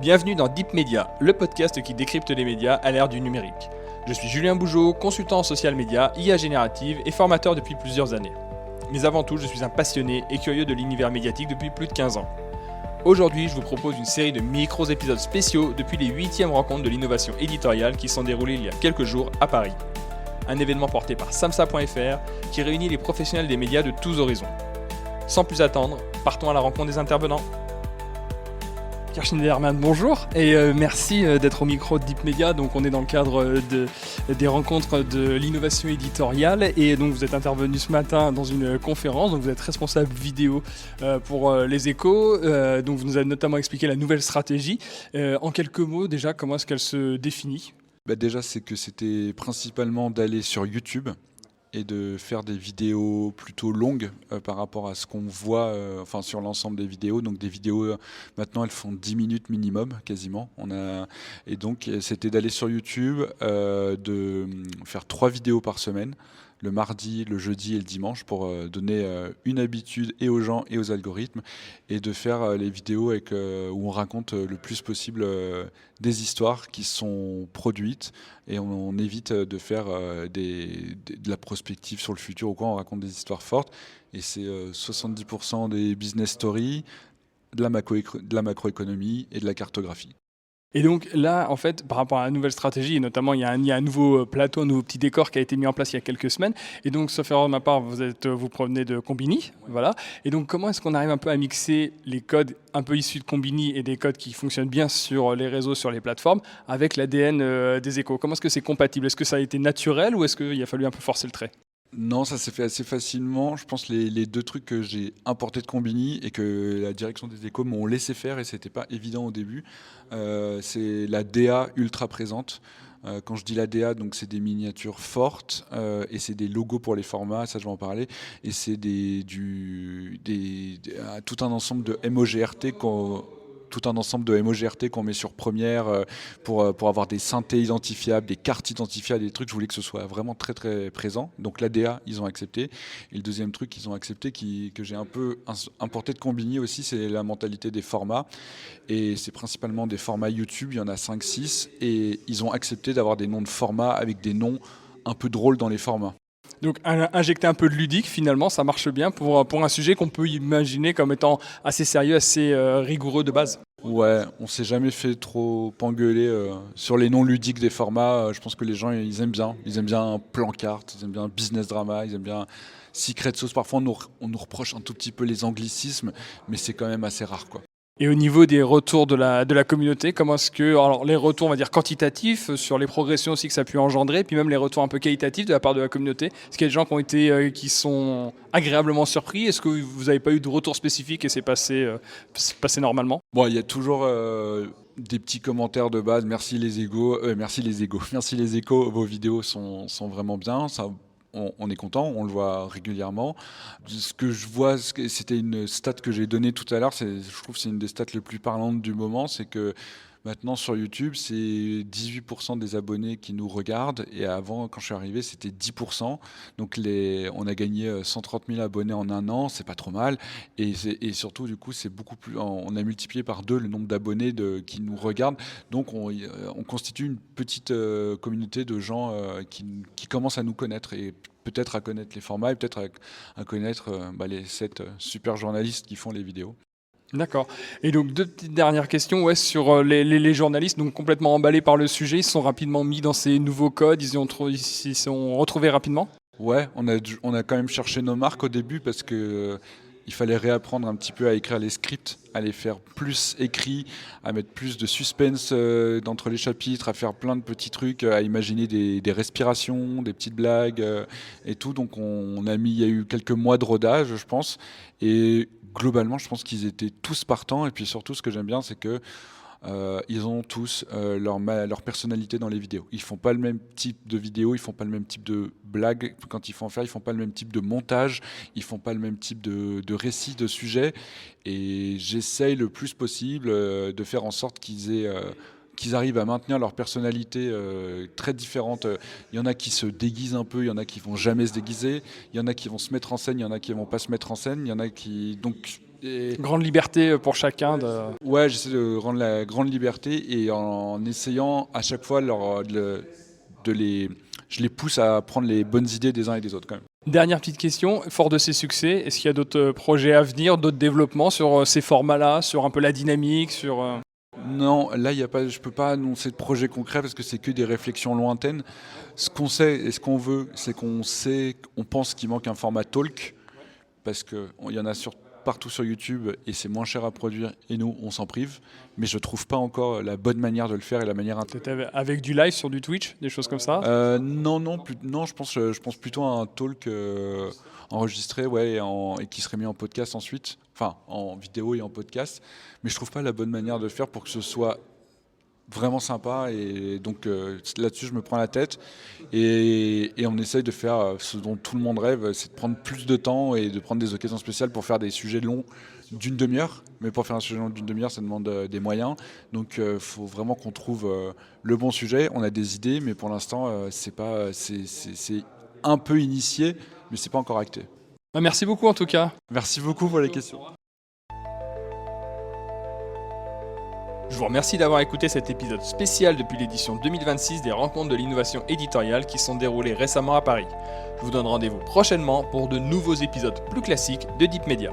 Bienvenue dans Deep Media, le podcast qui décrypte les médias à l'ère du numérique. Je suis Julien Bougeot, consultant en social media, IA générative et formateur depuis plusieurs années. Mais avant tout, je suis un passionné et curieux de l'univers médiatique depuis plus de 15 ans. Aujourd'hui, je vous propose une série de micro-épisodes spéciaux depuis les 8e rencontres de l'innovation éditoriale qui sont déroulées il y a quelques jours à Paris. Un événement porté par samsa.fr qui réunit les professionnels des médias de tous horizons. Sans plus attendre, partons à la rencontre des intervenants. Kirchner Herman, bonjour et merci d'être au micro de Deep Media. Donc on est dans le cadre des rencontres de l'innovation éditoriale et donc vous êtes intervenu ce matin dans une conférence. Donc vous êtes responsable vidéo pour les Échos. Donc vous nous avez notamment expliqué la nouvelle stratégie. En quelques mots déjà, comment est-ce qu'elle se définit ? Déjà, c'est que c'était principalement d'aller sur YouTube et de faire des vidéos plutôt longues par rapport à ce qu'on voit sur l'ensemble des vidéos. Donc des vidéos, maintenant, elles font 10 minutes minimum, quasiment. Et donc, c'était d'aller sur YouTube, de faire 3 vidéos par semaine, le mardi, le jeudi et le dimanche, pour donner une habitude et aux gens et aux algorithmes, et de faire les vidéos où on raconte le plus possible des histoires qui sont produites, et on évite de faire de la prospective sur le futur ou quoi. On raconte des histoires fortes, et c'est 70% des business stories, de la macroéconomie et de la cartographie. Et donc là, en fait, par rapport à la nouvelle stratégie, et notamment il y a un nouveau plateau, un nouveau petit décor qui a été mis en place il y a quelques semaines. Et donc, sauf erreur de ma part, vous provenez de Combini, voilà. Et donc, comment est-ce qu'on arrive un peu à mixer les codes un peu issus de Combini et des codes qui fonctionnent bien sur les réseaux, sur les plateformes, avec l'ADN des Échos ? Comment est-ce que c'est compatible ? Est-ce que ça a été naturel ou est-ce qu'il a fallu un peu forcer le trait ? Non, ça s'est fait assez facilement. Je pense que les deux trucs que j'ai importés de Combini et que la direction des Échos m'ont laissé faire, et c'était pas évident au début, c'est la DA ultra présente. Quand je dis la DA, donc c'est des miniatures fortes et c'est des logos pour les formats, ça je vais en parler, et c'est tout un ensemble de MOGRT qu'on met sur Première pour avoir des synthés identifiables, des cartes identifiables, des trucs. Je voulais que ce soit vraiment très très présent. Donc l'ADA, ils ont accepté. Et le deuxième truc qu'ils ont accepté, que j'ai un peu importé de Combini aussi, c'est la mentalité des formats. Et c'est principalement des formats YouTube, il y en a 5-6. Et ils ont accepté d'avoir des noms de formats avec des noms un peu drôles dans les formats. Donc injecter un peu de ludique, finalement, ça marche bien pour un sujet qu'on peut imaginer comme étant assez sérieux, assez rigoureux de base. Ouais, on s'est jamais fait trop engueuler sur les noms ludiques des formats. Je pense que les gens, ils aiment bien. Ils aiment bien Plan Carte, ils aiment bien Business Drama, ils aiment bien Secret Sauce. Parfois, on nous reproche un tout petit peu les anglicismes, mais c'est quand même assez rare, quoi. Et au niveau des retours de la communauté, comment est-ce que, alors les retours on va dire quantitatifs sur les progressions aussi que ça a pu engendrer, puis même les retours un peu qualitatifs de la part de la communauté, est-ce qu'il y a des gens qui sont agréablement surpris ? Est-ce que vous n'avez pas eu de retour spécifique et c'est passé normalement ? Bon, il y a toujours des petits commentaires de base. Merci les Échos, vos vidéos sont vraiment bien. Ça, on est content, on le voit régulièrement. Ce que je vois, c'était une stat que j'ai donnée tout à l'heure, je trouve que c'est une des stats les plus parlantes du moment, c'est que maintenant sur YouTube, c'est 18% des abonnés qui nous regardent, et avant, quand je suis arrivé, c'était 10%. Donc on a gagné 130 000 abonnés en un an, c'est pas trop mal. Et surtout, du coup, c'est beaucoup plus. On a multiplié par 2 le nombre d'abonnés qui nous regardent. Donc on constitue une petite communauté de gens qui commencent à nous connaître, et peut-être à connaître les formats, et peut-être à connaître les 7 super journalistes qui font les vidéos. D'accord. Et donc, 2 petites dernières questions sur les journalistes, donc complètement emballés par le sujet, ils se sont rapidement mis dans ces nouveaux codes, ils se sont retrouvés rapidement ? Ouais, on a quand même cherché nos marques au début parce que il fallait réapprendre un petit peu à écrire les scripts, à les faire plus écrits, à mettre plus de suspense d'entre les chapitres, à faire plein de petits trucs, à imaginer des respirations, des petites blagues et tout. Donc il y a eu quelques mois de rodage, je pense, et globalement, je pense qu'ils étaient tous partants. Et puis surtout, ce que j'aime bien, c'est que ils ont tous leur personnalité dans les vidéos. Ils font pas le même type de vidéo, ils font pas le même type de blague quand ils font faire, ils font pas le même type de montage, ils font pas le même type de récit, de sujet. Et j'essaye le plus possible de faire en sorte qu'ils arrivent à maintenir leur personnalité très différente. Il y en a qui se déguisent un peu, il y en a qui vont jamais se déguiser, il y en a qui vont se mettre en scène, il y en a qui vont pas se mettre en scène, il y en a qui... Donc Et Grande liberté pour chacun. ouais, j'essaie de rendre la grande liberté et en essayant à chaque fois je les pousse à prendre les bonnes idées des uns et des autres quand même. Dernière petite question, fort de ces succès, est-ce qu'il y a d'autres projets à venir, d'autres développements sur ces formats-là, sur un peu la dynamique, sur... Non, là, y a pas, je peux pas annoncer de projet concret parce que c'est que des réflexions lointaines. Ce qu'on sait et ce qu'on veut, c'est on pense qu'il manque un format talk parce qu'il y en a partout sur YouTube et c'est moins cher à produire et nous, on s'en prive. Mais je trouve pas encore la bonne manière de le faire et la manière Peut-être avec du live sur du Twitch, des choses comme ça. non, je pense plutôt à un talk enregistré, ouais, et qui serait mis en podcast ensuite, enfin en vidéo et en podcast. Mais je trouve pas la bonne manière de le faire pour que ce soit vraiment sympa. Et donc là-dessus, je me prends la tête et on essaye de faire ce dont tout le monde rêve, c'est de prendre plus de temps et de prendre des occasions spéciales pour faire des sujets longs d'une demi-heure. Mais pour faire un sujet long d'une demi-heure, ça demande des moyens. Donc faut vraiment qu'on trouve le bon sujet. On a des idées, mais pour l'instant, c'est un peu initié, mais c'est pas encore acté. Merci beaucoup en tout cas. Merci beaucoup pour les questions. Je vous remercie d'avoir écouté cet épisode spécial depuis l'édition 2026 des Rencontres de l'innovation éditoriale qui sont déroulées récemment à Paris. Je vous donne rendez-vous prochainement pour de nouveaux épisodes plus classiques de Deep Media.